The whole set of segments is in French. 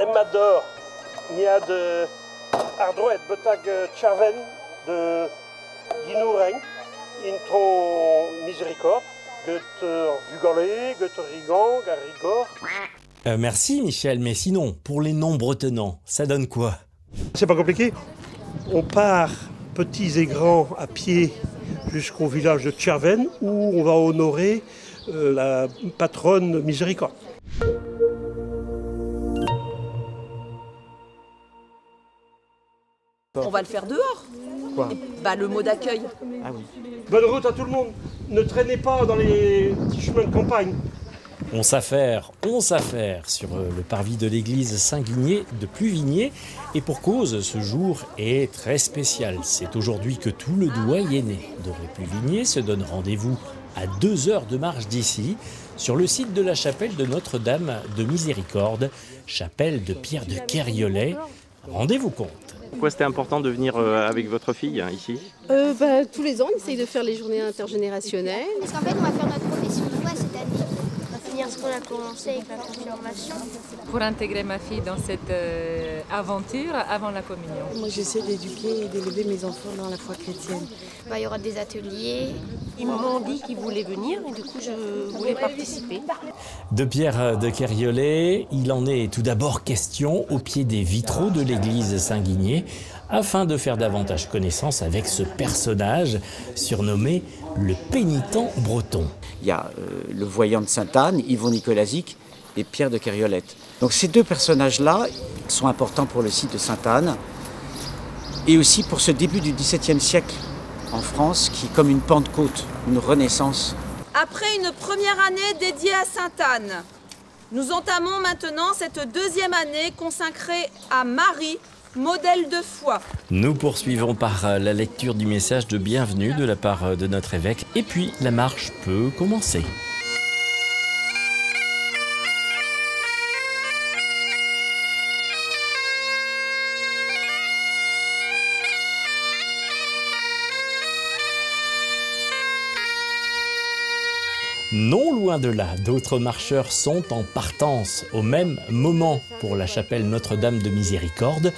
Emmador, il y a de Ardroet, Betag Tchaven, de Guinouren, Intro Miséricorde, Götter Vugolé, Götter Rigan, Garrigor. Merci Michel, mais sinon, pour les noms bretonnants, ça donne quoi? C'est pas compliqué. On part, petits et grands, à pied jusqu'au village de Tchaven, où on va honorer la patronne Miséricorde. On va le faire dehors. Quoi? Le mot d'accueil. Ah oui. Bonne route à tout le monde. Ne traînez pas dans les petits chemins de campagne. On s'affaire sur le parvis de l'église Saint-Guigné de Pluvigné. Et pour cause, ce jour est très spécial. C'est aujourd'hui que tout le doyenné de Pluvigné se donne rendez-vous à 2 heures de marche d'ici, sur le site de la chapelle de Notre-Dame de Miséricorde, chapelle de Pierre de Kerriolet. Rendez-vous compte. Pourquoi c'était important de venir avec votre fille ici? Tous les ans, on essaye de faire les journées intergénérationnelles. Parce qu'en fait, on va faire notre profession de foi cette année. On va finir ce qu'on a commencé avec la confirmation. Pour intégrer ma fille dans cette aventure avant la communion. Moi, j'essaie d'éduquer et d'élever mes enfants dans la foi chrétienne. Il y aura des ateliers. Ils m'ont dit qu'ils voulaient venir et du coup, je voulais participer. De Pierre de Kerriolet, il en est tout d'abord question au pied des vitraux de l'église Saint-Guigné, afin de faire davantage connaissance avec ce personnage surnommé le pénitent breton. Il y a le voyant de Sainte-Anne, Yvon Nicolazic et Pierre de Kerriolet. Donc ces deux personnages-là sont importants pour le site de Sainte-Anne et aussi pour ce début du XVIIe siècle en France qui est comme une Pentecôte, une renaissance. Après une première année dédiée à Sainte-Anne, nous entamons maintenant cette 2e année consacrée à Marie, modèle de foi. Nous poursuivons par la lecture du message de bienvenue de la part de notre évêque. Et puis, la marche peut commencer. Non loin de là, d'autres marcheurs sont en partance au même moment pour la chapelle Notre-Dame de Miséricorde.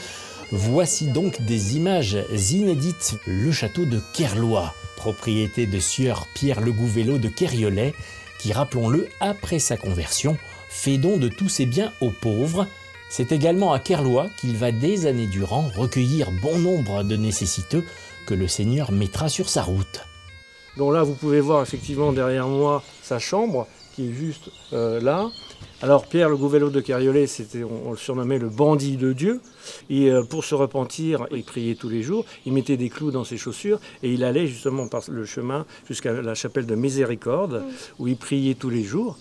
Voici donc des images inédites. Le château de Kerlois, propriété de sieur Pierre Le Gouvelot de Kerriolet, qui, rappelons-le, après sa conversion, fait don de tous ses biens aux pauvres. C'est également à Kerlois qu'il va des années durant recueillir bon nombre de nécessiteux que le Seigneur mettra sur sa route. Donc là, vous pouvez voir effectivement derrière moi sa chambre, qui est juste là. Alors Pierre Le Gouvelot de Kerriolet, on le surnommait le bandit de Dieu. Et pour se repentir, il priait tous les jours, il mettait des clous dans ses chaussures et il allait justement par le chemin jusqu'à la chapelle de Miséricorde, où il priait tous les jours.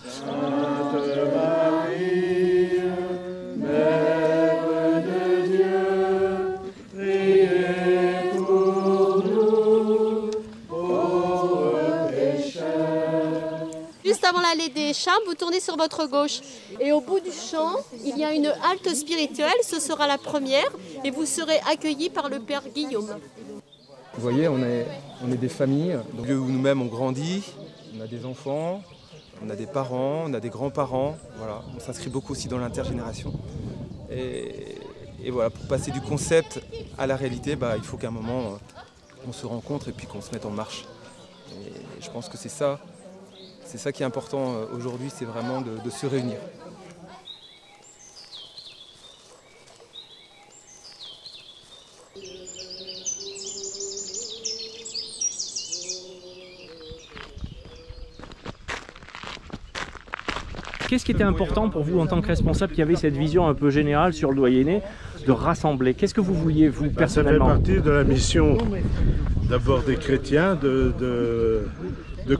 Juste avant l'allée des Champs, vous tournez sur votre gauche. Et au bout du champ, il y a une halte spirituelle, ce sera la première, et vous serez accueillis par le Père Guillaume. Vous voyez, on est des familles, donc où nous-mêmes on grandit, on a des enfants, on a des parents, on a des grands-parents, voilà. On s'inscrit beaucoup aussi dans l'intergénération. Et voilà, pour passer du concept à la réalité, il faut qu'à un moment on se rencontre et puis qu'on se mette en marche. Et je pense que c'est ça qui est important aujourd'hui, c'est vraiment de se réunir. Qu'est-ce qui était important pour vous en tant que responsable qui avait cette vision un peu générale sur le doyenné, de rassembler? Qu'est-ce que vous vouliez, vous, personnellement? Ça fait partie de la mission d'abord des chrétiens, de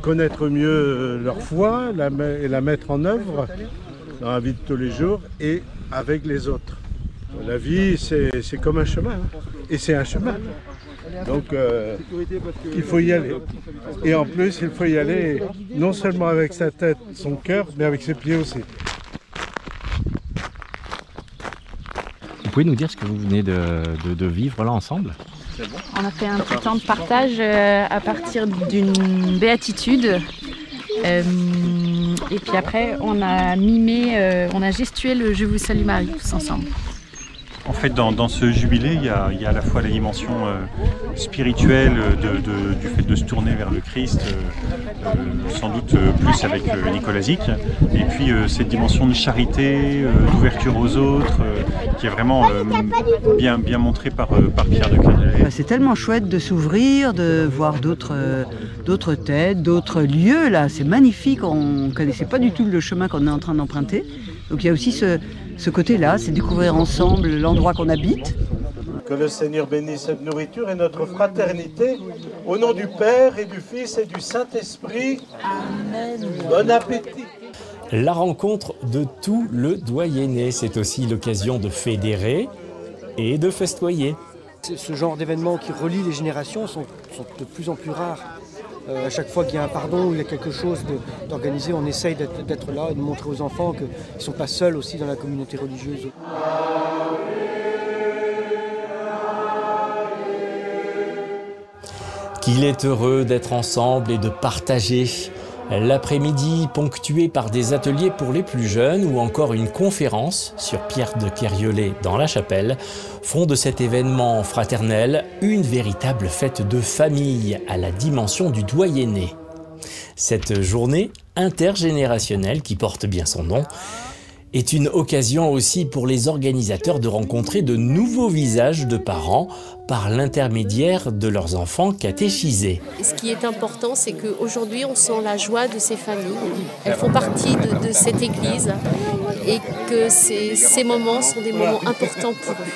connaître mieux leur foi et la mettre en œuvre dans la vie de tous les jours et avec les autres. La vie, c'est comme un chemin, et c'est un chemin. Donc il faut y aller. Et en plus, il faut y aller non seulement avec sa tête, son cœur, mais avec ses pieds aussi. Vous pouvez nous dire ce que vous venez de vivre là ensemble? On a fait un petit temps de partage à partir d'une béatitude Et puis après, on a mimé, on a gestué le Je vous salue Marie tous ensemble. En fait, dans ce jubilé, il y a à la fois la dimension spirituelle du fait de se tourner vers le Christ, sans doute plus avec Nicolas Zic, et puis cette dimension de charité, d'ouverture aux autres, qui est vraiment bien montrée par Pierre de Kergollet. C'est tellement chouette de s'ouvrir, de voir d'autres têtes, d'autres lieux. Là, c'est magnifique. On ne connaissait pas du tout le chemin qu'on est en train d'emprunter. Donc il y a aussi ce côté-là, c'est découvrir ensemble l'endroit qu'on habite. Que le Seigneur bénisse cette nourriture et notre fraternité. Au nom du Père et du Fils et du Saint-Esprit. Amen. Bon appétit. La rencontre de tout le Doyenné, c'est aussi l'occasion de fédérer et de festoyer. Ce genre d'événements qui relient les générations sont de plus en plus rares. À chaque fois qu'il y a un pardon ou il y a quelque chose d'organisé, on essaye d'être là et de montrer aux enfants qu'ils ne sont pas seuls aussi dans la communauté religieuse. Qu'il est heureux d'être ensemble et de partager. L'après-midi ponctué par des ateliers pour les plus jeunes ou encore une conférence sur Pierre de Kergollet dans la chapelle font de cet événement fraternel une véritable fête de famille à la dimension du Doyenné. Cette journée intergénérationnelle qui porte bien son nom est une occasion aussi pour les organisateurs de rencontrer de nouveaux visages de parents par l'intermédiaire de leurs enfants catéchisés. Et ce qui est important, c'est qu'aujourd'hui, on sent la joie de ces familles. Elles font partie de cette église et que ces moments sont des moments importants pour eux.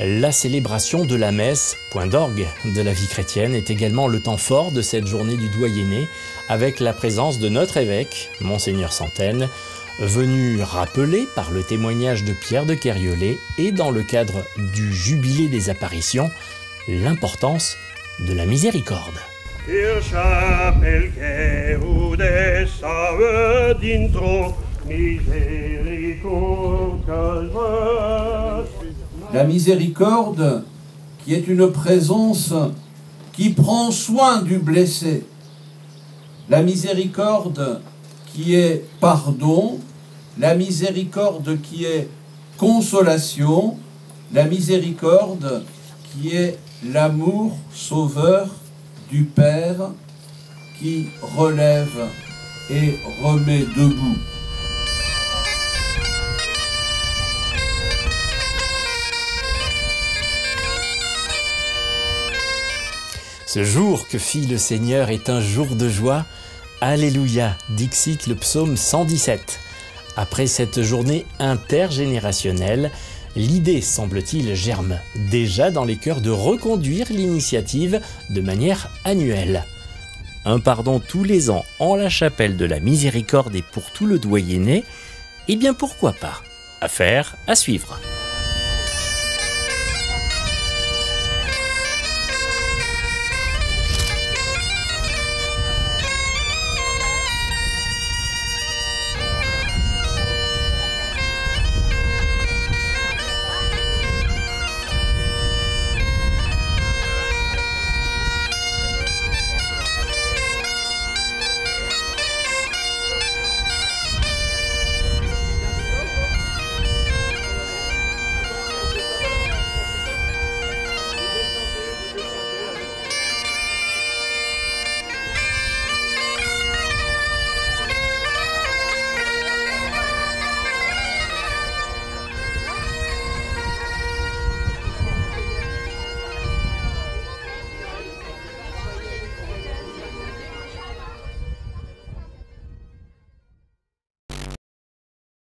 La célébration de la messe, point d'orgue de la vie chrétienne, est également le temps fort de cette journée du Doyenné, avec la présence de notre évêque, Monseigneur Santène, venu rappeler par le témoignage de Pierre de Kergollet et dans le cadre du Jubilé des apparitions, l'importance de la miséricorde. La miséricorde qui est une présence qui prend soin du blessé. La miséricorde qui est pardon. La miséricorde qui est consolation. La miséricorde qui est l'amour sauveur du Père qui relève et remet debout. Ce jour que fit le Seigneur est un jour de joie. Alléluia, dixit le psaume 117. Après cette journée intergénérationnelle, l'idée, semble-t-il, germe déjà dans les cœurs de reconduire l'initiative de manière annuelle. Un pardon tous les ans en la chapelle de la Miséricorde et pour tout le Doyenné, eh bien pourquoi pas? Affaire à suivre.